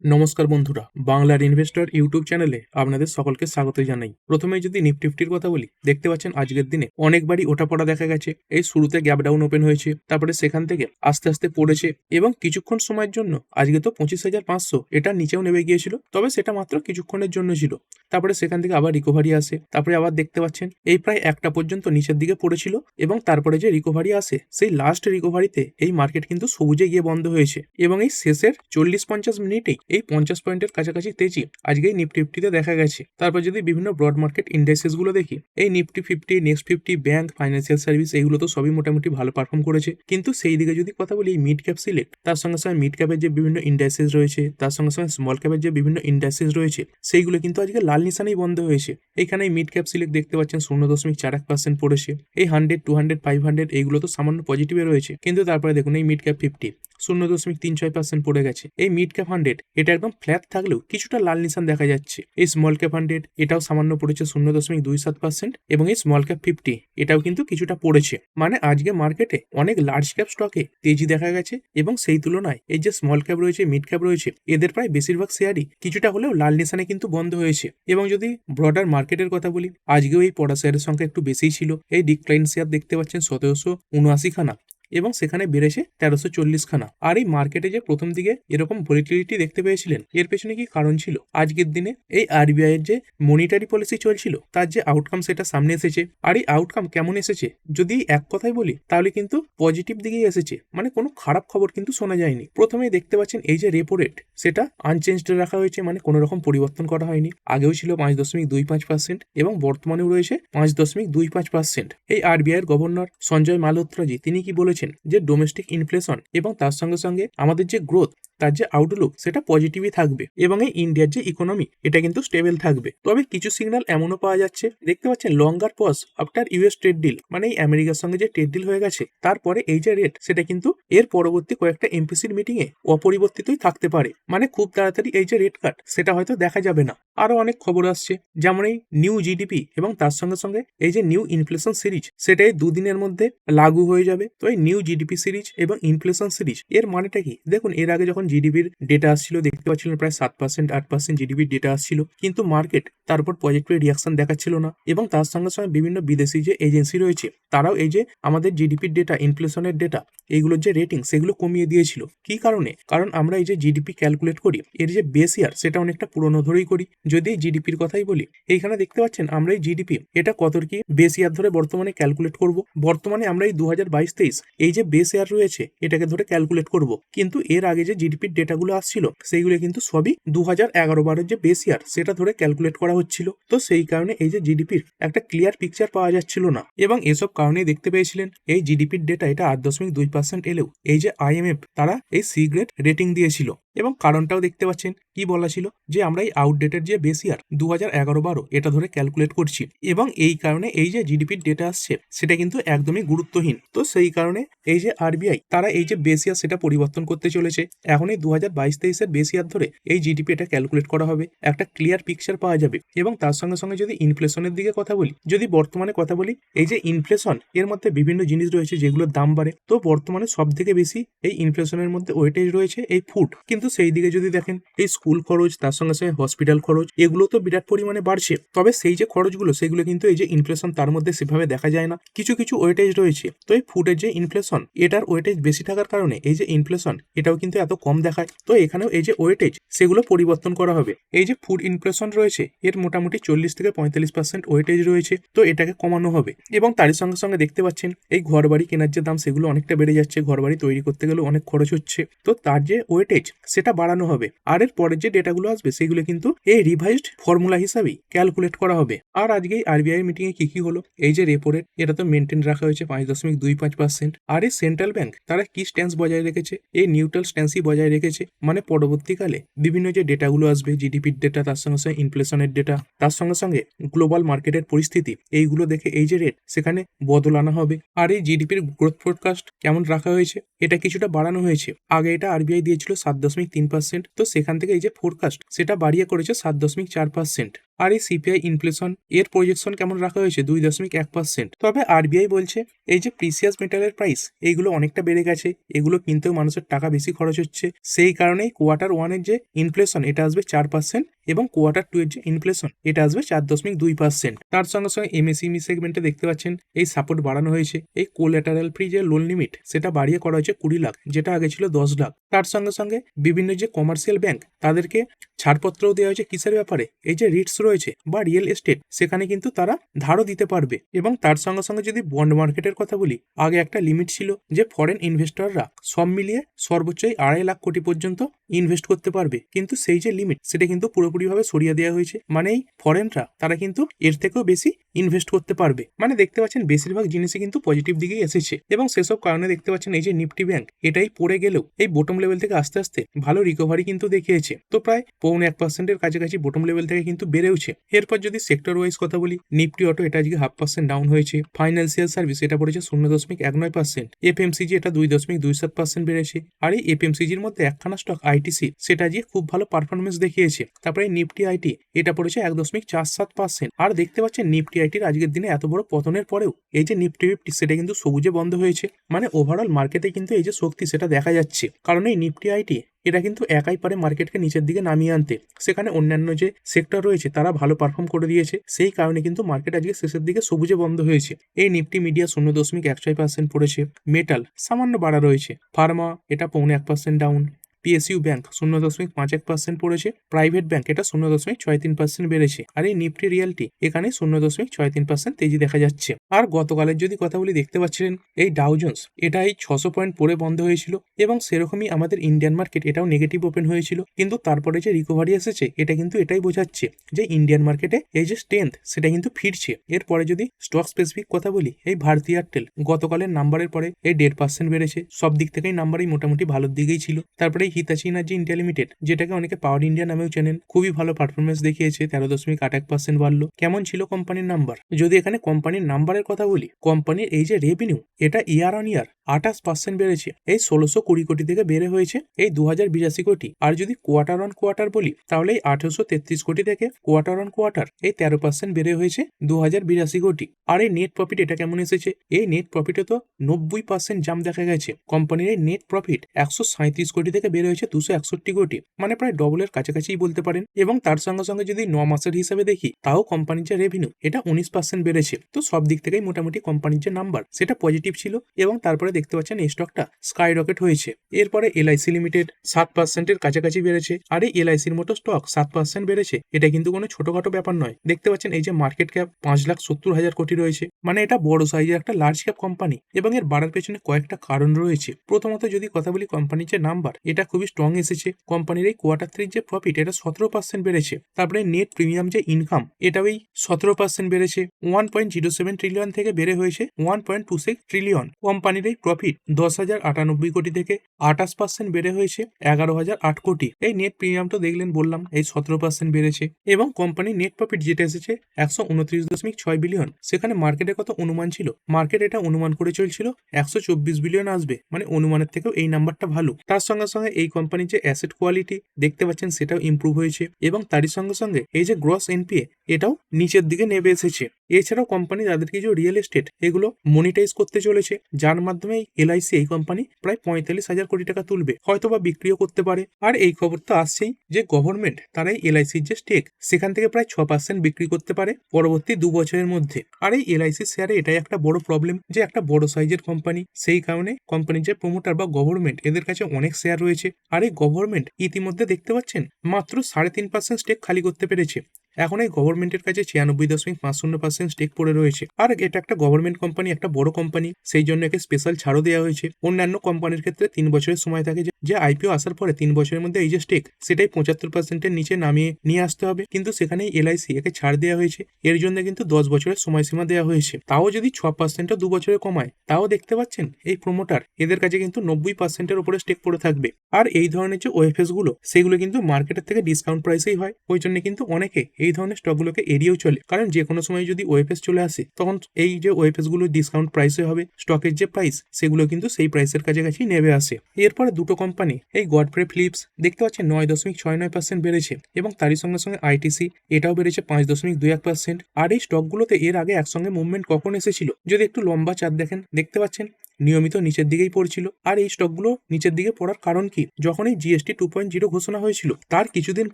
নমস্কার বন্ধুরা, বাংলার ইনভেস্টর ইউটিউব চ্যানেলে আপনাদের সকলকে স্বাগত জানাই। প্রথমেই যদি নিফটি ফিফটির কথা বলি, দেখতে পাচ্ছেন আজকের দিনে অনেকবারই ওঠাপড়া দেখা গেছে। এই শুরুতে গ্যাপ ডাউন ওপেন হয়েছে, তারপরে সেখান থেকে আস্তে আস্তে পড়েছে এবং কিছুক্ষণ সময়ের জন্য আজকে তো 25,500 এটা নিচেও নেমে গিয়েছিল, তবে সেটা মাত্র কিছুক্ষণের জন্য ছিল। তারপরে সেখান থেকে আবার রিকভারি আসে, তারপরে আবার দেখতে পাচ্ছেন এই প্রায় একটা পর্যন্ত নিচের দিকে পড়েছিল এবং তারপরে যে রিকভারি আসে, সেই লাস্ট রিকভারিতে এই মার্কেট কিন্তু সবুজে গিয়ে বন্ধ হয়েছে এবং এই শেষের 40-50 মিনিটেই এই 50 পয়েন্টের কাছাকাছি তেজি আজকে এই নিফটি ফিফটিতে দেখা গেছে। তারপর যদি বিভিন্ন ব্রড মার্কেট ইন্ডেক্সেস গুলো দেখি, এই Nifty fifty, next 50, bank, financial service এইগুলো তো সবই মোটামুটি ভালো পারফর্ম করেছে। কিন্তু সেই দিকে যদি কথা বলি, মিড ক্যাপ সিলেক্ট, তার সঙ্গে সঙ্গে মিড ক্যাপের যে বিভিন্ন ইন্ডেক্সেস রয়েছে, তার সঙ্গে সঙ্গে স্মল ক্যাপের যে বিভিন্ন ইন্ডেক্সেস রয়েছে, সেইগুলো কিন্তু আজকে লাল নিশানেই বন্ধ হয়েছে। এখানে মিড ক্যাপ সিলেক্ট দেখতে পাচ্ছেন 0.41% পড়েছে। এই 100, 200, 500 এইগুলো তো সামান্য পজিটিভে রয়েছে, কিন্তু তারপরে দেখুন এই মিড ক্যাপ 50 0.36% পড়ে গেছে। এই মিড ক্যাপ 100 এটা একদম ফ্ল্যাট থাকলেও কিছুটা লাল নিশান দেখা যাচ্ছে। এই স্মল ক্যাপ 100 এটাও সামান্য পড়েছে 0.27% এবং এই স্মল ক্যাপ 50 এটাও কিন্তু কিছুটা পড়েছে। মানে আজকে মার্কেটে অনেক লার্জ ক্যাপ স্টকে তেজি দেখা গেছে এবং সেই তুলনায় এই যে স্মল ক্যাপ রয়েছে, মিড ক্যাপ রয়েছে, এদের প্রায় বেশিরভাগ শেয়ারই কিছুটা হলেও লাল নিশানে কিন্তু বন্ধ হয়েছে। এবং যদি ব্রডার মার্কেটের কথা বলি, আজকেও এই পড়া শেয়ারের সংখ্যা একটু বেশিই ছিল। এই ডিক্লাইন শেয়ার দেখতে পাচ্ছেন 1779 খানা এবং সেখানে বেড়েছে 1340 খানা। আর এই মার্কেটে যে প্রথম দিকে এরকম ভলিটিলিটি দেখতে পেয়েছিলেন, এর পেছনে কি কারণ ছিল? আজকের দিনে এই আরবিআই এর যে মনিটারি পলিসি চলছিল, তার যে আউটকাম সেটা সামনে এসেছে। আর এই আউটকাম কেমন এসেছে যদি এক কথায় বলি, তাহলে কিন্তু পজিটিভ দিকেই এসেছে, মানে কোনো খারাপ খবর কিন্তু শোনা যায়নি। প্রথমেই দেখতে পাচ্ছেন এই যে রেপো রেট, সেটা আনচেঞ্জড রাখা হয়েছে, মানে কোনো রকম পরিবর্তন করা হয়নি। আগেও ছিল 5.25% এবং বর্তমানেও রয়েছে 5.25%। এই আরবিআই এর গভর্নর সঞ্জয় মালহোত্রাজি তিনি কি বলেছেন যে ডোমেস্টিক ইনফ্লেশন এবং তার সঙ্গে সঙ্গে আমাদের যে গ্রোথ, তার যে আউটলুক সেটা পজিটিভই থাকবে এবং এই ইন্ডিয়ার যে ইকোনমি এটা কিন্তু স্টেবল থাকবে। তবে কিছু সিগন্যাল এমনও পাওয়া যাচ্ছে, দেখতে পাচ্ছেন longer pause after US trade deal, মানে এই আমেরিকার সঙ্গে যে ট্রেড ডিল হয়ে গেছে, তারপরে এই যে রেট সেটা কিন্তু এর পরবর্তী কয়েকটা এমপিসির মিটিং এ অপরিবর্তিতই থাকতে পারে। মানে খুব তাড়াতাড়ি এই যে রেট কাট সেটা হয়তো দেখা যাবে না। আরো অনেক খবর আসছে, যেমন এই নিউ জিডিপি এবং তার সঙ্গে সঙ্গে এই যে নিউ ইনফ্লেশন সিরিজ, সেটাই দুদিনের মধ্যে লাগু হয়ে যাবে। তো এই নিউ জিডিপি সিরিজ এবং ইনফ্লেশন সিরিজ এর মানেটা কি? দেখুন, এর আগে যখন জিডিপির ডেটা আসছিল, দেখতে পাচ্ছিলেন প্রায় 7%, 8% জিডিপির ডেটা আসছিল, কিন্তু মার্কেট তার উপর পজিটিভ রিয়াকশন দেখাচ্ছিল না। এবং তার সঙ্গে সঙ্গে বিভিন্ন বিদেশি যে এজেন্সি রয়েছে, তারাও এই যে আমাদের জিডিপির ডেটা, ইনফ্লেশনের ডেটা, এইগুলোর যে রেটিং সেগুলো কমিয়ে দিয়েছিল। কি কারণে? কারণ আমরা এই যে জিডিপি ক্যালকুলেট করি, এর যে বেস ইয়ার সেটা অনেকটা পুরনো ধরেই করি। যদি এই জিডিপির কথাই বলি, এইখানে দেখতে পাচ্ছেন আমরা এই জিডিপি এটা কত কি বেস ইয়ার ধরে বর্তমানে ক্যালকুলেট করব। বর্তমানে আমরা এই 2022-23 এই যে বেস ইয়ার রয়েছে এটাকে ধরে ক্যালকুলেট করব, কিন্তু এর আগে যে জিডিপির ডেটাগুলো আসছিল সেইগুলো কিন্তু সবই 2011-12 যে বেস ইয়ার সেটা ধরে ক্যালকুলেট করা হচ্ছিল। তো সেই কারণে এই যে জিডিপির একটা ক্লিয়ার পিকচার পাওয়া যাচ্ছিল না এবং এসব কারণেই দেখতে পেয়েছিলেন এই জিডিপির ডেটা এটা 8.2% এলেও এই যে আইএমএফ তারা এই সি গ্রেড রেটিং দিয়েছিল। এবং কারণটাও দেখতে পাচ্ছেন, কি বলা ছিল যে আমরা এই আউটডেটেড যে বেস ইয়ার 2011-12 এটা ধরে ক্যালকুলেট করছি এবং এই কারণে এই যে জিডিপির ডেটা আসছে সেটা কিন্তু একদমই গুরুত্বহীন। তো সেই কারণে এই যে আরবিআই তারা এই যে বেস ইয়ার সেটা পরিবর্তন করতে চলেছে। এখন এই 2022-23 এর বেস ইয়ার ধরে এই জিডিপি এটা ক্যালকুলেট করা হবে, একটা ক্লিয়ার পিকচার পাওয়া যাবে। এবং তার সঙ্গে সঙ্গে যদি ইনফ্লেশনের দিকে কথা বলি, যদি বর্তমানে কথা বলি, এই যে ইনফ্লেশন এর মধ্যে বিভিন্ন জিনিস রয়েছে যেগুলোর দাম বাড়ে। তো বর্তমানে সব থেকে বেশি এই ইনফ্লেশনের মধ্যে ওয়েটেজ রয়েছে এই ফুড। কিন্তু সেই দিকে যদি দেখেন, এই স্কুল খরচ, তার সঙ্গে সঙ্গে হসপিটাল খরচ, এগুলো তো বিরাট পরিমাণে বাড়ছে। তবে সেই যে খরচগুলো সেগুলো কিন্তু এই যে ইনফ্লেশন তার মধ্যে সেভাবে দেখা যায় না, কিছু কিছু ওয়েটেজ রয়েছে। তো এই ফুডের যে ইনফ্লেশন এটার ওয়েটেজ বেশি থাকার কারণে এই যে ইনফ্লেশন এটাও কিন্তু এত কম দেখায়। তো এখানেও এই যে ওয়েটেজ সেগুলো পরিবর্তন করা হবে। এই যে ফুড ইনফ্লেশন রয়েছে এর মোটামুটি 40-45% ওয়েটেজ রয়েছে, তো এটাকে কমানো হবে। এবং তারই সঙ্গে সঙ্গে দেখতে পাচ্ছেন এই ঘর বাড়ি কেনার যে দাম সেগুলো অনেকটা বেড়ে যাচ্ছে, ঘর বাড়ি তৈরি করতে গেলে অনেক খরচ হচ্ছে, তো তার যে ওয়েটেজ সেটা বাড়ানো হবে। আর এর পরের যে ডেটাগুলো আসবে সেগুলো কিন্তু এই রিভাইজড ফর্মুলা হিসাবেই ক্যালকুলেট করা হবে। আর আজকে আরবিআই মিটিং এ কি কি হলো, এই যে রেপো রেট এটা তো মেনটেন রাখা হয়েছে 5.25%। আর এই সেন্ট্রাল ব্যাংক তারা কি স্ট্যান্স বজায় রেখেছে? এই নিউট্রাল স্ট্যান্সই বজায় রেখেছে। মানে পরবর্তীকালে বিভিন্ন যে ডেটাগুলো আসবে, জিডিপির ডেটা, তার সঙ্গে সঙ্গে ইনফ্লেশনের ডেটা, তার সঙ্গে সঙ্গে গ্লোবাল মার্কেটের পরিস্থিতি, এইগুলো দেখে এই যে রেট সেখানে বদল আনা হবে। আর এই জিডিপির গ্রোথ ফোরকাস্ট কেমন রাখা হয়েছে, এটা কিছুটা বাড়ানো হয়েছে। আগে এটা আরবিআই দিয়েছিল 7.3%, তো সেখান থেকে এই যে ফোরকাস্ট সেটা বাড়িয়ে করেছে 7.4%। আর এই সিপিআই ইনফ্লেশন এর প্রজেকশন কেমন রাখা হয়েছে 2.1%। তবে আরবিআই বলছে এই যে প্রিসিয়াস মেটালের প্রাইস এইগুলো অনেকটা বেড়ে গেছে, এগুলো কিনতেও মানুষের টাকা বেশি খরচ হচ্ছে, সেই কারণেই কোয়ার্টার ওয়ানের যে ইনফ্লেশন এটা আসবে 4% এবং কোয়ার্টার টু এর যে ইনফ্লেশন এটা আসবে 4.2%। তার সঙ্গে সঙ্গে এমএসএমই সেগমেন্টে দেখতে পাচ্ছেন এই সাপোর্ট বাড়ানো হয়েছে, এই কোল্যাটারাল ফ্রি যে লোন লিমিট সেটা বাড়িয়ে করা হয়েছে 20 লাখ, যেটা আগে ছিল 10 লাখ। তার সঙ্গে সঙ্গে বিভিন্ন যে কমার্শিয়াল ব্যাংক তাদেরকে ছাড়পত্রও দেওয়া হয়েছে কিসের ব্যাপারে, এই যে রিটস রয়েছে বা রিয়েল এস্টেট সেখানে কিন্তু তারা ধারও দিতে পারবে। এবং তার সঙ্গে সঙ্গে যদি বন্ড মার্কেটের কথা বলি, আগে একটা লিমিট ছিল যে ফরেন ইনভেস্টররা সব মিলিয়ে সর্বোচ্চ 2.5 লাখ কোটি পর্যন্ত ইনভেস্ট করতে পারবে, কিন্তু সেই যে লিমিট সেটা কিন্তু পুরোপুরিভাবে সরিয়ে দেওয়া হয়েছে। মানে এই ফরেনরা তারা কিন্তু এর থেকেও বেশি ইনভেস্ট করতে পারবে। মানে দেখতে পাচ্ছেন বেশিরভাগ জিনিসই কিন্তু পজিটিভ দিকেই এসেছে এবং সেসব কারণে দেখতে পাচ্ছেন এই যে নিফটি ব্যাংক এটাই পড়ে গেলেও এই বোটম লেভেল থেকে আস্তে আস্তে ভালো রিকভারি কিন্তু দেখিয়েছে। তো প্রায় 0.25% কাছাকাছি বোটম লেভেল থেকে কিন্তু বেড়েওছে। এরপর যদি সেক্টর ওয়াইজ কথা বলি, নিফটি অটো এটা আজকে 0.5% ডাউন হয়েছে, ফাইন্যান্সিয়াল সার্ভিস এটা পড়েছে 0.19%, এফএমসিজি এটা 2.27% বেড়েছে। আর এই এফএমসিজির মধ্যে একখানা স্টক আইটিসি সেটা আজকে খুব ভালো পারফরমেন্স দেখিয়েছে। তারপরে নিফটি আইটি এটা পড়েছে 1.47%। আর দেখতে পাচ্ছেন নিফটি আইটির আজকের দিনে এত বড় পতনের পরেও এই যে নিফটি 50 সেটা কিন্তু সবুজে বন্ধ হয়েছে। মানে ওভারঅল মার্কেটে কিন্তু এই যে শক্তি সেটা দেখা যাচ্ছে, কারণ এই নিফটি আইটি এটা কিন্তু একাই পারে মার্কেটকে নিচের দিকে নামিয়ে আনতে। সেখানে অন্যান্য যে সেক্টর রয়েছে তারা ভালো পারফর্ম করে দিয়েছে, সেই কারণে কিন্তু মার্কেট আজকে শেষের দিকে সবুজে বন্ধ হয়েছে। এই নিফটি মিডিয়া 0.16% পড়েছে, মেটাল সামান্য বাড়া রয়েছে, ফার্মা এটা 0.1% ডাউন, পিএসইউ ব্যাংক 0.51% পড়েছে, প্রাইভেট ব্যাংক এটা 0.63% বেড়েছে। আর এই নিফটি রিয়েলটি এখানে 0.63% তেজি দেখা যাচ্ছে। আর গতকালের যদি কথা বলি, দেখতে পাচ্ছিলেন এই ডাউ জোন্স এটা এই 600 পয়েন্ট পরে বন্ধ হয়েছিল এবং সেরকমই আমাদের ইন্ডিয়ান মার্কেট এটাও নেগেটিভ ওপেন হয়েছিল, কিন্তু তারপরে যে রিকভারি এসেছে এটা কিন্তু এটাই বোঝাচ্ছে যে ইন্ডিয়ান মার্কেটে এই যে স্ট্রেংথ সেটা কিন্তু ফিরছে। এরপরে যদি স্টক স্পেসিফিক কথা বলি, এই ভারতী এয়ারটেল গতকালের নাম্বারের পরে এই 1.5% বেড়েছে, সব দিক থেকেই নাম্বারই মোটামুটি ভালোর দিকেই ছিল। তারপরে হিতাচি এনার্জি ইন্ডিয়া লিমিটেড যেটাকে অনেকে পাওয়ার ইন্ডিয়া নামেও চেনেন, খুবই ভালো পারফরমেন্স দেখিয়েছে, 13.81% বাড়লো। কেমন ছিল কোম্পানির নাম্বার? যদি এখানে কোম্পানির নাম্বারের কথা বলি, কোম্পানির এই যে রেভিনিউ এটা ইয়ার অন ইয়ার 28% বেড়েছে, এই 1620 কোটি থেকে বেড়ে হয়েছে এই 2082 কোটি। আর যদি কোয়ার্টার অন কোয়ার্টার বলি, তাহলে এই 1833 কোটি থেকে কোয়ার্টার অন কোয়ার্টার এই 13% বেড়ে হয়েছে 2082 কোটি। আর এই নেট প্রফিট এটা কেমন এসেছে? এই নেট প্রফিটে তো 90% জাম্প দেখা গেছে। কোম্পানির এই নেট প্রফিট 137 কোটি থেকে বেড়ে হয়েছে 261 কোটি, মানে প্রায় ডবলের কাছাকাছি বলতে পারেন। এবং তার সঙ্গে সঙ্গে যদি 9 মাসের হিসাবে দেখি, তাও কোম্পানির যে রেভিনিউ এটা 19% বেড়েছে। তো সব দিক থেকেই মোটামুটি কোম্পানির যে নাম্বার সেটা পজিটিভ ছিল। এবং তারপরে দেখতে পাচ্ছেন এই স্টকটা স্কাই রকেট হয়েছে। এরপরে এলআইসি লিমিটেড 7% কাছাকাছি বেড়েছে। আর এই এলআইসির মতো স্টক 7% বেড়েছে, এটা কিন্তু কোনো ছোটখাটো ব্যাপার নয়। দেখতে পাচ্ছেন এই যে মার্কেট ক্যাপ 5,70,000 কোটি রয়েছে, মানে এটা বড় সাইজের একটা লার্জ ক্যাপ কোম্পানি এবং এর বাড়ার পেছনে কয়েকটা কারণ রয়েছে। প্রথমত যদি কথা বলি, কোম্পানির যে নাম্বার এটা খুবই স্ট্রং এসেছে। কোম্পানির এই কোয়ার্টার 3 যে প্রফিট এটা 17% বেড়েছে। তারপরে নেট প্রিমিয়াম যে ইনকাম এটাও এই 17% বেড়েছে, 1.07 ট্রিলিয়ন থেকে বেড়ে হয়েছে 1.26 ট্রিলিয়ন। কোম্পানির এই প্রফিট 10,098 কোটি থেকে 28% বেড়ে হয়েছে 11,008 কোটি। এই নেট প্রিমিয়াম তো দেখলেন, বললাম এই 17% বেড়েছে। এবং কোম্পানির নেট প্রফিট যেটা এসেছে 129.6 বিলিয়ন, সেখানে মার্কেটে কত অনুমান ছিল? মার্কেট এটা অনুমান করে চলছিল 124 বিলিয়ন আসবে, মানে অনুমানের থেকেও এই নাম্বারটা ভালো। তার সঙ্গে সঙ্গে এই কোম্পানির যে অ্যাসেট কোয়ালিটি দেখতে পাচ্ছেন সেটাও ইমপ্রুভ হয়েছে এবং তারই সঙ্গে সঙ্গে এই যে গ্রস এনপিএ এটাও নিচের দিকে নেমে এসেছে। এছাড়াও কোম্পানি তাদের কিছু রিয়েল এস্টেট এগুলো মনিটাইজ করতে চলেছে, যার মাধ্যমে এলআইসি এই কোম্পানি প্রায় 45,000 কোটি টাকা তুলবে, হয়তোবা বিক্রিও করতে পারে। আর এই খবর তো আসছেই যে গভর্নমেন্ট তারা এই এলআইসির যে স্টেক সেখান থেকে প্রায় 6% বিক্রি করতে পারে পরবর্তী 2 বছরের মধ্যে। আর এই এলআইসি শেয়ারে এটাই একটা বড় প্রবলেম যে একটা বড় সাইজের কোম্পানি, সেই কারণে কোম্পানির যে প্রমোটার বা গভর্নমেন্ট এদের কাছে অনেক শেয়ার রয়েছে। আর এই গভর্নমেন্ট ইতিমধ্যে দেখতে পাচ্ছেন মাত্র 3.5% স্টেক খালি করতে পেরেছে। এখন এই গভর্নমেন্টের কাছে 96.50% স্টেক পড়ে রয়েছে। আর এটা একটা গভর্নমেন্ট কোম্পানি, একটা বড় কোম্পানি, সেই জন্য একে স্পেশাল ছাড়ও দেওয়া হয়েছে। অন্যান্য কোম্পানির ক্ষেত্রে 3 বছরের সময় থাকে যে আইপিও আসার পরে 3 বছরের মধ্যে এই যে স্টেক সেটাই 75%-এর নিচে নামিয়ে নিয়ে আসতে হবে, কিন্তু সেখানে এলআইসি একে ছাড় দেওয়া হয়েছে। এর জন্য কিন্তু 10 বছরের সময়সীমা দেওয়া হয়েছে। তাও যদি 6% 2 বছরে কমায়, তাও দেখতে পাচ্ছেন এই প্রমোটার এদের কাছে কিন্তু 90%-এর উপরে স্টেক পড়ে থাকবে। আর এই ধরনের যে ওএফএস গুলো সেগুলো কিন্তু মার্কেটের থেকে ডিসকাউন্ট প্রাইসেই হয়, ওই জন্য কিন্তু অনেকে এই ধরনের স্টকগুলোকে এড়িয়েও চলে, কারণ যে কোনো সময় যদি ওএফএস চলে আসে তখন এই যে ওএফএস গুলো ডিসকাউন্ট প্রাইসে হবে, স্টকের যে প্রাইস সেগুলো কিন্তু সেই প্রাইসের কাছাকাছি নেমে আসে। এরপরে দুটো কোম্পানি কোম্পানি এই গডফ্রে ফিলিপস দেখতে পাচ্ছেন 9.69% বেড়েছে এবং তারই সঙ্গে সঙ্গে আইটিসি এটাও বেড়েছে 5.21%। আর এই স্টকগুলোতে এর আগে একসঙ্গে মুভমেন্ট কখন এসেছিল যদি একটু লম্বা চার্ট দেখেন দেখতে পাচ্ছেন নিয়মিত নিচের দিকেই পড়ছিল। আর এই স্টকগুলো নিচের দিকে পড়ার কারণ কি, যখন এই জিএসটি 2.0 ঘোষণা হয়েছিল তার কিছুদিন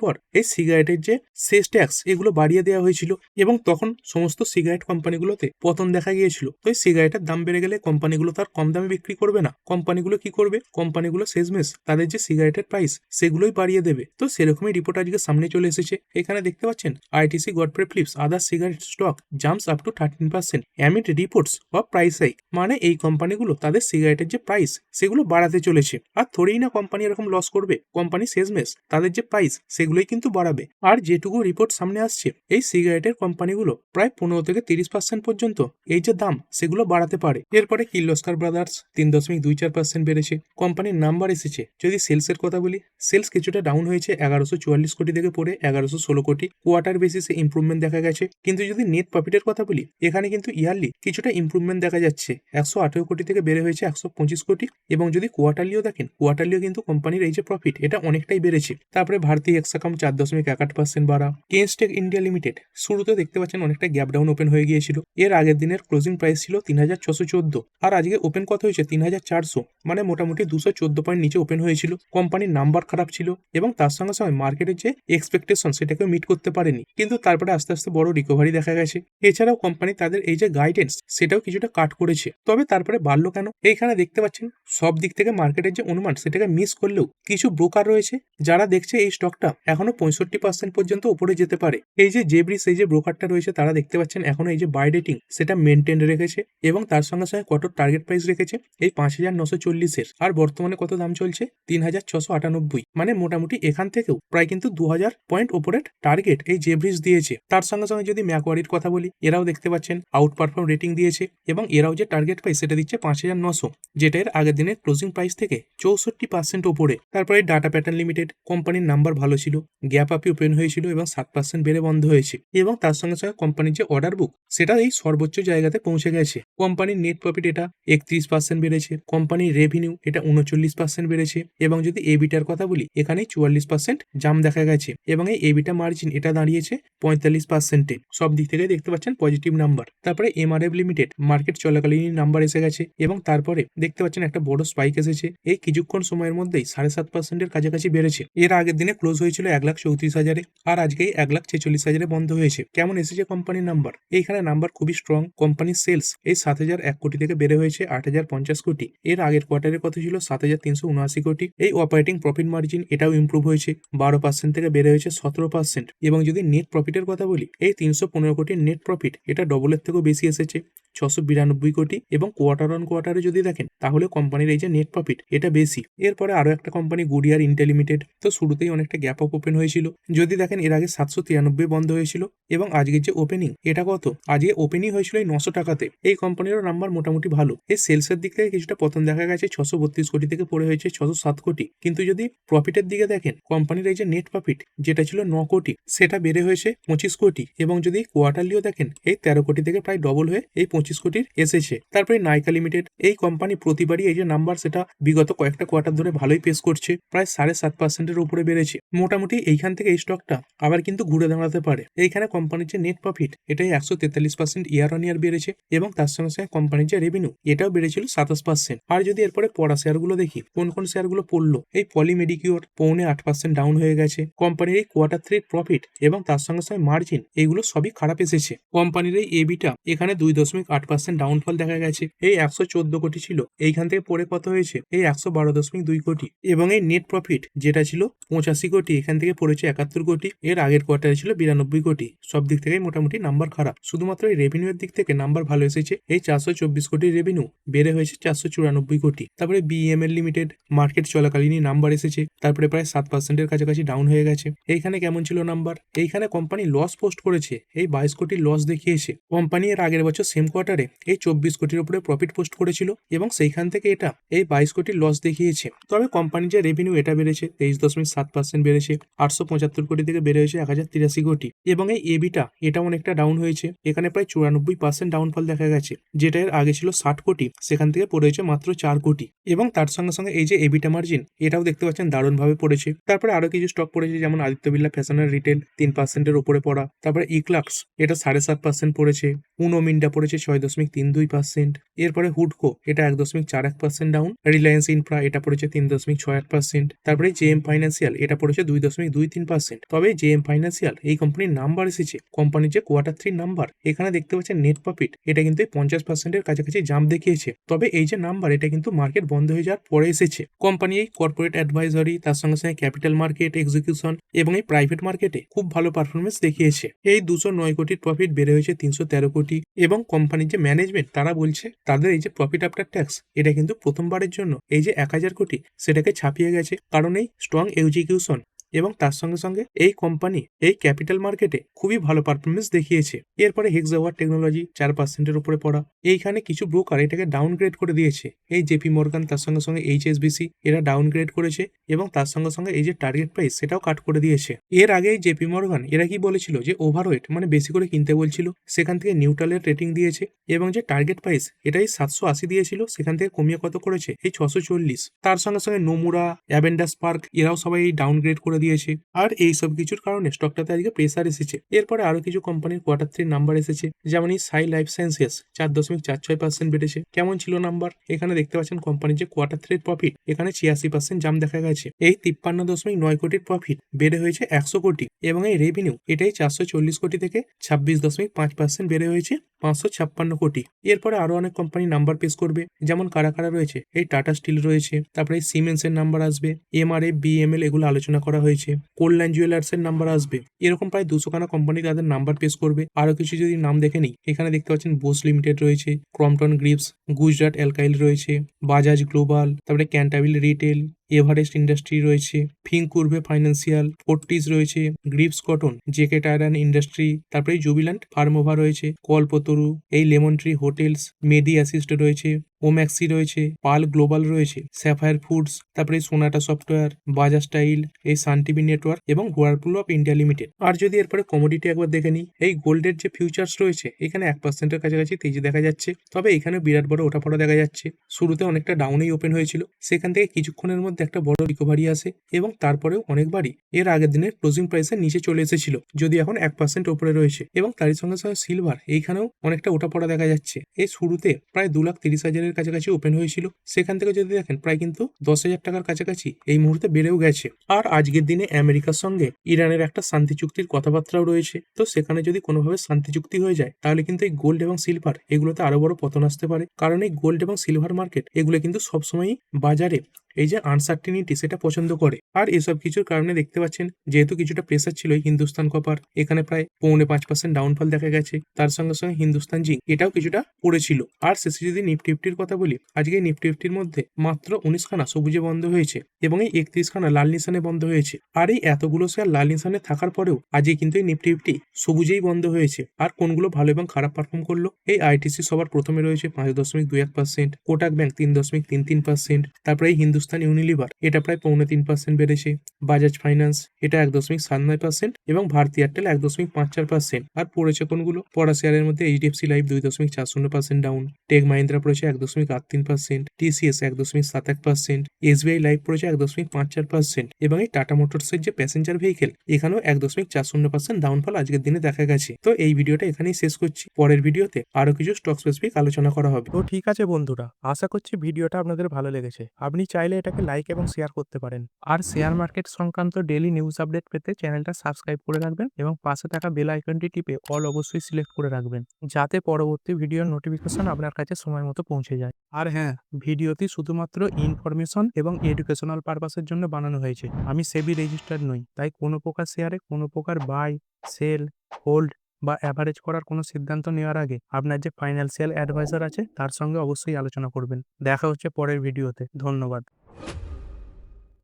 পর এই সিগারেটের যে সেস ট্যাক্স এগুলো বাড়িয়ে দেওয়া হয়েছিল এবং তখন সমস্ত সিগারেট কোম্পানিগুলোতে পতন দেখা গিয়েছিল। তো এই সিগারেটের দাম বেড়ে গেলে কোম্পানিগুলো তার কম দামে বিক্রি করবে না, কোম্পানিগুলো কি করবে, কোম্পানিগুলো শেষমেশ তাদের যে সিগারেটের প্রাইস সেগুলোই বাড়িয়ে দেবে। তো সেরকমই রিপোর্ট আজকে সামনে চলে এসেছে। এখানে দেখতে পাচ্ছেন ITC Godfrey Phillips other cigarette stock jumps up to 13% amid reports of price hike. মানে এই কোম্পানিগুলো তাদের সিগারেটের যে প্রাইস সেগুলো বাড়াতে চলেছে। আর থোড়েই না কোম্পানি এরকম লস করবে, কোম্পানি শেষমেশ তাদের যে প্রাইস সেগুলোই কিন্তু বাড়াবে। আর যেটুকু রিপোর্ট সামনে আসছে এই সিগারেটের কোম্পানিগুলো প্রায় 15 থেকে 30% পর্যন্ত এই যে দাম সেগুলো বাড়াতে পারে। এরপরে কির্লোস্কার ব্রাদার্স 3.24% বেড়েছে। কোম্পানির নাম্বার এসেছে। যদি সেলসের কথা বলি, সেলস কিছুটা ডাউন হয়েছে 1144 কোটি থেকে পড়ে 1116 কোটি। কোয়ার্টার বেসিসে ইম্প্রুভমেন্ট দেখা গেছে। কিন্তু যদি নেট প্রফিটের কথা বলি, এখানে কিন্তু ইয়ারলি কিছুটা ইম্প্রুভমেন্ট দেখা যাচ্ছে। 118 কোটি থেকে বেড়ে হয়েছে 125 কোটি। এবং যদি কোয়ার্টারলিও দেখেন, কোয়ার্টারলিও কিন্তু কোম্পানির এই যে প্রফিট এটা অনেকটাই বেড়েছে। তারপরে ভারতী হেক্সাকম 4.18% বাড়া। কেনস্টেক ইন্ডিয়া লিমিটেড শুরুতে দেখতে পাচ্ছেন অনেকটা গ্যাপ ডাউন ওপেন হয়ে গিয়েছিল। এর আগের দিনের ক্লোজিং প্রাইস ছিল 3614 আর আজকে ওপেন কত হয়েছে 3400, মানে মোটামুটি 214 পয়েন্ট নিচে ওপেন হয়েছিল। কোম্পানির নাম্বার খারাপ ছিল এবং তার সঙ্গে সঙ্গে মার্কেটের যে এক্সপেকটেশন সেটাকে মিট করতে পারেনি, কিন্তু তারপরে আস্তে আস্তে বড় রিকভারি দেখা গেছে। এছাড়াও কোম্পানি তাদের এই যে গাইডেন্স সেটাও কিছুটা কাট করেছে। তবে তারপরে বাড়লো কেন, এইখানে দেখতে পাচ্ছেন সব দিক থেকে মার্কেটের যে অনুমান সেটাকে মিস করলেও কিছু ব্রোকার রয়েছে যারা দেখছে এই স্টকটা এখনো 65% পর্যন্ত উপরে যেতে পারে। এই যে জেব্রিস এই যে ব্রোকারটা রয়েছে তারা দেখতে পাচ্ছেন এখনো এই যে বাই রেটিং সেটা মেনটেন রেখেছে এবং তার সঙ্গে সঙ্গে কত টার্গেট প্রাইস রেখেছে এই 5940-এর। আর বর্তমানে কত দাম চলছে 3698, মানে মোটামুটি এখান থেকেও প্রায় কিন্তু 2000 পয়েন্ট উপরের টার্গেট এই জেব্রিস দিয়েছে। তার সঙ্গে সঙ্গে যদি ম্যাকওয়ারির কথা বলি, এরাও দেখতে পাচ্ছেন আউট পারফর্ম রেটিং দিয়েছে এবং এরাও যে টার্গেট প্রাইস সেটা দিচ্ছে 5900, যেটা এর আগের দিনের ক্লোজিং প্রাইস থেকে 64% ওপরে। তারপরে ডাটা প্যাটার্ন লিমিটেড কোম্পানির নাম্বার ভালো ছিল, গ্যাপ আপি ওপেন হয়েছিল এবং 7% বেড়ে বন্ধ হয়েছে এবং তার সঙ্গে সঙ্গে কোম্পানির যে অর্ডার বুক সেটা এই সর্বোচ্চ জায়গাতে পৌঁছে গেছে। কোম্পানির নেট প্রফিট এটা 31% বেড়েছে, কোম্পানির রেভিনিউ এটা 39% বেড়েছে এবং যদি এবিটার কথা বলি এখানে 44% জাম দেখা গেছে এবং এই এবিটা মার্জিন এটা দাঁড়িয়েছে 45%-এ। সব দিক থেকে দেখতে পাচ্ছেন পজিটিভ নাম্বার। তারপরে এমআরএফ লিমিটেড মার্কেট চলাকালীন নাম্বার এসে গেছে এবং তারপরে দেখতে পাচ্ছেন একটা বড় স্পাইক এসেছে। এই কিছুক্ষণ সময়ের মধ্যেই 7.5%-এর কাছাকাছি বেড়েছে। এর আগের দিনে ক্লোজ হয়েছিল 1,34,000-এ আর আজকেই 1,46,000-এ বন্ধ হয়েছে। কেমন এসেছে কোম্পানির নাম্বার, এইখানে নাম্বার খুবই স্ট্রং। কোম্পানির সেলস এই 7,001 কোটি থেকে বেড়ে হয়েছে 8,050 কোটি। এর আগের কোয়ার্টারের কত ছিল 7,379 কোটি। এই অপারেটিং প্রফিট মার্জিন এটাও ইমপ্রুভ হয়েছে 12% থেকে বেড়ে হয়েছে 17%। এবং যদি নেট প্রফিটের কথা বলি, এই 315 কোটির নেট প্রফিট এটা ডবলের থেকেও বেশি এসেছে 692 কোটি। এবং কোয়ার্টার অন কোয়ার্টারে যদি দেখেন তাহলে কোম্পানির এই যে নেট প্রফিট এটা বেশি। এরপরে আরো একটা কোম্পানি গুডিয়ার ইন্ডিয়া লিমিটেড, তো শুরুতেই অনেকটা গ্যাপ আপ ওপেন হয়েছিল। যদি দেখেন এর আগে 793 বন্ধ হয়েছিল এবং আজকের যে ওপেনিং এটা কত, আজকে ওপেনিং হয়েছিল এই 900 টাকাতে। এই কোম্পানিরও নাম্বার মোটামুটি ভালো। এই সেলসের দিক থেকে কিছুটা পতন দেখা গেছে, 632 কোটি থেকে পড়ে হয়েছে 607 কোটি। কিন্তু যদি প্রফিটের দিকে দেখেন, কোম্পানির এই যে নেট প্রফিট যেটা ছিল 9 কোটি সেটা বেড়ে হয়েছে 25 কোটি। এবং যদি কোয়ার্টারলিও দেখেন এই 13 কোটি থেকে প্রায় ডবল হয়ে এই 25 কোটির এসেছে। তারপরে নাইকা লিমিটেড, এই কোম্পানি প্রতিবারই এই যে নাম্বার সেটা বিগত কয়েকটা কোয়ার্টার ধরে ভালোই পেস করছে, প্রায় 7.5%-এর উপরে বেড়েছে। মোটামুটি এইখান থেকে এই স্টকটা আবার কিন্তু ঘুরে দাঁড়াতে পারে। এইখানে কোম্পানির যে নেট প্রফিট এটাই 143% ইয়ার অন ইয়ার বেড়েছে এবং তার সঙ্গে সঙ্গে কোম্পানির যে রেভিনিউ এটাও বেড়েছিল 27%। আর যদি এরপরে পড়া শেয়ারগুলো দেখি, কোন কোন শেয়ারগুলো পড়লো, এই পলি মেডিকিওর 8% ডাউন হয়ে গেছে। কোম্পানির এই কোয়ার্টার 3 প্রফিট এবং তার সঙ্গে সঙ্গে মার্জিন এগুলো সবই খারাপ এসেছে। কোম্পানির এই এবিটা এখানে 2.8% ডাউনফল দেখা গেছে। এই 114 কোটি ছিল, এইখান থেকে পড়ে কত হয়েছে এই 112.2 কোটি। এবং এই নেট প্রফিট যেটা ছিল 85 কোটি, এখান থেকে পড়েছে 71 কোটি। এর আগের কোয়ার্টারে ছিল 92 কোটি। সব দিক থেকে মোটামুটি নাম্বার খারাপ, শুধুমাত্র এই রেভিনিউর দিক থেকে নাম্বার ভালো এসেছে। এই 424 কোটির রেভিনিউ বেড়ে হয়েছে 494 কোটি। তারপরে বিএমএল লিমিটেড মার্কেট চলাকালীনই নাম্বার এসেছে, তারপরে প্রায় 7%-এর কাছাকাছি ডাউন হয়ে গেছে। এইখানে কেমন ছিল নাম্বার, এইখানে কোম্পানি লস পোস্ট করেছে, এই 22 কোটির লস দেখিয়েছে। কোম্পানি এর আগের বছর সেম কোয়ার্টারে এই 24 কোটির উপরে প্রফিট পোস্ট করেছিল এবং সেইখান থেকে এটা এই 22 কোটির লস দেখিয়েছে। তবে কোম্পানির যে রেভিনিউ এটা বেড়েছে 23.7% বেড়েছে, 875 কোটি থেকে বেড়ে হয়েছে 1083 কোটি। এবং এই এবিটা এটাও অনেকটা ডাউন হয়েছে, এখানে প্রায় 94% ডাউনফল দেখা গেছে, যেটা এর আগে ছিল 60 কোটি, সেখান থেকে পড়ে হয়েছে মাত্র 4 কোটি। এবং তার সঙ্গে সঙ্গে এই যে এবিটা মার্জিন এটাও দেখতে পাচ্ছেন দারুণভাবে পড়েছে। তারপরে আরো কিছু স্টক পড়েছে, যেমন আদিত্য বিড়লা ফ্যাশনের রিটেল 3%-এর উপরে পড়া, তারপরে ইক্লাক্স এটা 7.5% পড়েছে, উনো মিন্ডা পড়েছে 6.32%, এরপরে হুডকো এটা 1.41% ডাউন, রিলায়েন্স ইনফ্রা এটা পড়েছে 3.68%, তারপরে জেএম ফাইন্যান্সিয়াল এটা পড়েছে 2.23%। তবে জেএম ফাইন্যান্সিয়াল এই কোম্পানির নাম্বার এসেছে, কোম্পানির যে Q3 নাম্বার এখানে দেখতে পাচ্ছেন নেট প্রফিট এটা কিন্তু 50%-এর কাছাকাছি জাম্প দেখিয়েছে। তবে এই যে নাম্বার এটা কিন্তু মার্কেট বন্ধ হয়ে যাওয়ার পরে এসেছে। কোম্পানি এই কর্পোরেট অ্যাডভাইজারি, তার সঙ্গে সঙ্গে ক্যাপিটাল মার্কেট এক্সিকিউশন এবং এই প্রাইভেট মার্কেটে খুব ভালো পারফরমেন্স দেখিয়েছে। এই 209 কোটির প্রফিট বেড়ে হয়েছে 313 কোটি। এবং কোম্পানির যে ম্যানেজমেন্ট তারা বলছে তাদের এই যে প্রফিট আফটার ট্যাক্স এটা কিন্তু প্রথমবারের জন্য এই যে 1000 কোটি সেটাকে ছাপিয়ে গেছে, কারণ এই স্ট্রং এক্সিকিউশন এবং তার সঙ্গে সঙ্গে এই কোম্পানি এই ক্যাপিটাল মার্কেটে খুবই ভালো পারফরমেন্স দেখিয়েছে। এরপরে হেক্সাওয়ার টেকনোলজি 4%-এর উপরে পড়া, এইখানে কিছু ব্রোকার এটাকে ডাউনগ্রেড করে দিয়েছে। এই জেপি মর্গান তার সঙ্গে সঙ্গে এইচএসবিসি এরা ডাউনগ্রেড করেছে এবং তার সঙ্গে সঙ্গে এই যে টার্গেট প্রাইস সেটাও কাট করে দিয়েছে। এর আগে এই জেপি মর্গান এরা কি বলেছিল যে ওভারওয়েট মানে বেশি করে কিনতে বলছিল, সেখান থেকে নিউট্রালের রেটিং দিয়েছে এবং যে টার্গেট প্রাইস এটাই 780 দিয়েছিল, সেখান থেকে কমিয়ে কত করেছে এই 640। তার সঙ্গে সঙ্গে নোমুরা, অ্যাভেন্ডাস পার্ক এরাও সবাই ডাউনগ্রেড করে দিয়েছে। আর এই সব কিছুর কারণে স্টকটাতে আজকে প্রেসার এসেছে। এরপরে আরো কিছু কোম্পানির Q3 নাম্বার এসেছে, যেমন এই সাই লাইফ সায়েন্সেস 4.46% বেড়েছে। কেমন ছিল নাম্বার? এখানে দেখতে পাচ্ছেন কোম্পানির যে Q3 প্রফিট এখানে 86% জাম্প দেখা গেছে। এই 53.9 কোটির প্রফিট বেড়ে হয়েছে 100 কোটি এবং এই রেভিনিউ এটাই 440 কোটি থেকে 26.5% বেড়ে হয়েছে 556 কোটি। এরপরে আরো অনেক কোম্পানি নাম্বার পেশ করবে, যেমন কারা কারা রয়েছে, এই টাটা স্টিল রয়েছে, তারপরে এই সিমেন্স এর নাম্বার আসবে, এমআরএফ, বিএমএল এগুলো আলোচনা করা হয়েছে, কল্যাণ জুয়েলার্স এর নাম্বার আসবে। এরকম প্রায় 200খানা কোম্পানি তাদের নাম্বার পেশ করবে। আরো কিছু যদি নাম দেখে নিই, এখানে দেখতে পাচ্ছেন বোস লিমিটেড রয়েছে, ক্রম্পটন গ্রিপস, গুজরাট অ্যালকাইল রয়েছে, বাজাজ গ্লোবাল, তারপরে ক্যান্টাবিল রিটেল, এভারেস্ট ইন্ডাস্ট্রি রয়েছে, ফিনকুরভে ফাইন্যান্সিয়াল, ফোর্টিস রয়েছে, গ্রিপস cotton, JK Tyre and Industry, তারপরে জুবিল্যান্ট ফার্মোভা রয়েছে, কল্পতরু, এই Lemon Tree Hotels, Medi Assist রয়েছে, ওম্যাক্সি রয়েছে, পাল গ্লোবাল রয়েছে, স্যাফায়ার ফুডস, তারপরে সোনাটা সফটওয়্যার, বাজাজ স্টাইল, এই সান টিভি নেটওয়ার্ক এবং হোয়ারপুল অফ ইন্ডিয়া লিমিটেড। আর যদি এরপরে কমোডিটি একবার দেখে নিই, এই গোল্ডের যে ফিউচার্স রয়েছে এখানে 1%-এর কাছাকাছি তেজি দেখা যাচ্ছে। তবে এখানে বিরাট বড় ওঠাপড়া দেখা যাচ্ছে, শুরুতে অনেকটা ডাউনেই ওপেন হয়েছিল, সেখান থেকে কিছুক্ষণের মধ্যে একটা বড় রিকভারি আসে এবং তারপরেও অনেকবারই এর আগের দিনের ক্লোজিং প্রাইসের নিচে চলে এসেছিল, যদি এখন 1% উপরে রয়েছে। এবং তারই সঙ্গে সঙ্গে সিলভার এইখানেও অনেকটা ওঠাপড়া দেখা যাচ্ছে। এই শুরুতে প্রায় 2,30,000-এর কাছাকাছি ওপেন হয়েছিল, সেখান থেকে যদি দেখেন প্রায় কিন্তু 10,000 টাকার কাছাকাছি এই মুহূর্তে বেড়েও গেছে। আর আজকের দিনে আমেরিকার সঙ্গে ইরানের একটা শান্তি চুক্তির কথাবার্তাও রয়েছে, তো সেখানে যদি কোনোভাবে শান্তি চুক্তি হয়ে যায় তাহলে কিন্তু এই গোল্ড এবং সিলভার এগুলোতে আরো বড় পতন আসতে পারে, কারণ এই গোল্ড এবং সিলভার মার্কেট এগুলো কিন্তু সবসময়ই বাজারে এই যে আনসার্টিনিটি সেটা পছন্দ করে। আর এসব কিছুর কারণে দেখতে পাচ্ছেন যেহেতু কিছুটা প্রেসার ছিল হিন্দুস্তান কপার, এখানে প্রায় 4.5% ডাউনফল দেখা গেছে। তার সঙ্গে সঙ্গে হিন্দুস্তান জিঙ্ক এটাও কিছুটা পড়েছিল। আর শেষে যদি নিফটি ফিফটির কথা বলি, আজকে নিফটি ফিফটির মধ্যে মাত্র 19খানা সবুজে বন্ধ হয়েছে এবং এই 31খানা লাল নিশানে বন্ধ হয়েছে। আর এই এতগুলো শেয়ার লাল নিশানে থাকার পরেও আজকে কিন্তু এই নিফটি ফিফটি সবুজেই বন্ধ হয়েছে। আর কোনগুলো ভালো এবং খারাপ পারফর্ম করলো, এই আইটিসি সবার প্রথমে রয়েছে 5.21%, কোটাক ব্যাংক 3.33%, তারপরে এই হিন্দুস্তান ইউনিলিভার এটা প্রায় 3.25% বেড়েছে, বাজাজ ফাইন্যান্স এটা 1.97% এবং ভারতী এয়ারটেল 1.54%। আর পড়েছে কোনগুলো, পড়া শেয়ারের মধ্যে HDFC Life 2.40% down, Tech Mahindra পড়েছে 1.83%, টিসিএস 1.71%, এসবিআই লাইফ পড়েছে 1.54% এবং এই টাটা মোটরসের যে প্যাসেঞ্জার ভেহিকেল এখানেও 1.40% ডাউনফল আজকের দিনে দেখা গেছে। তো এই ভিডিওটা এখানেই শেষ করছি, পরের ভিডিওতে আরো কিছু স্টক স্পেসিফিক আলোচনা করা হবে। তো ঠিক আছে বন্ধুরা, আশা করছি ভিডিওটা আপনাদের ভালো লেগেছে। আপনি চাইলে এটাকে লাইক এবং শেয়ার করতে পারেন। আর শেয়ার মার্কেট সংক্রান্ত ডেইলি নিউজ আপডেট পেতে চ্যানেলটা সাবস্ক্রাইব করে রাখবেন এবং পাশে থাকা বেল আইকনটি টিপে অল অবশ্যই সিলেক্ট করে রাখবেন, যাতে পরবর্তী ভিডিওর নোটিফিকেশন আপনার কাছে সময় মতো পৌঁছে যায়। আর হ্যাঁ, ভিডিওটি শুধুমাত্র ইনফরমেশন এবং এডুকেশনাল পারপাসের জন্য বানানো হয়েছে। আমি সেবি রেজিস্টার্ড নই, তাই কোনো প্রকার শেয়ারে কোনো প্রকার বাই, সেল, হোল্ড বা অ্যাভারেজ করার কোনো সিদ্ধান্ত নেওয়ার আগে আপনার যে ফাইন্যান্সিয়াল অ্যাডভাইজার আছে তার সঙ্গে অবশ্যই আলোচনা করবেন। দেখা হচ্ছে পরের ভিডিওতে। ধন্যবাদ।